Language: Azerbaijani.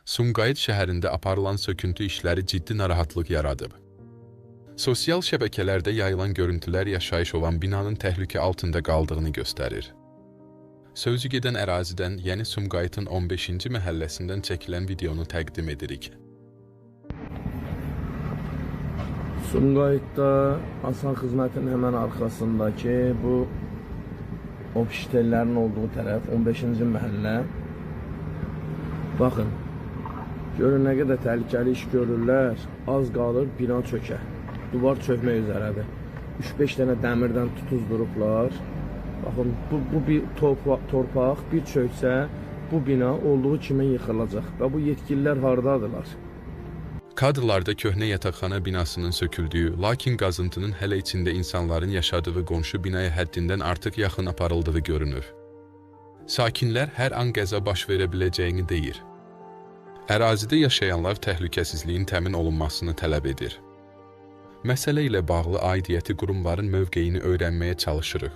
Sumqayıt şəhərində aparılan söküntü işləri ciddi narahatlıq yaradıb. Sosial şəbəkələrdə yayılan görüntülər yaşayış olan binanın təhlükə altında qaldığını göstərir. Sözü gedən ərazidən, yəni Sumqayıtın 15-ci məhəlləsindən çəkilən videonu təqdim edirik. Sumqayıtda Asan xidmətin həmən arxasındakı bu ofistellərin olduğu tərəf 15-ci məhəllə. Baxın, görün nə qədər təhlükəli iş görürlər, az qalır bina çökə. Duvar çökmək üzərədir. 3-5 dənə dəmirdən tutuzdurublar. Baxın, bu bir torpaq, bir çöksə, bu bina olduğu kimi yıxılacaq və bu yetkililər hardadılar? Kadrlarda köhnə yataqxana binasının söküldüyü, lakin qazıntının hələ içində insanların yaşadığı qonşu binaya həddindən artıq yaxın aparıldığı görünür. Sakinlər hər an qəza baş verə biləcəyini deyir. Ərazidə yaşayanlar təhlükəsizliyin təmin olunmasını tələb edir. Məsələ ilə bağlı aidiyyəti qurumların mövqeyini öyrənməyə çalışırıq.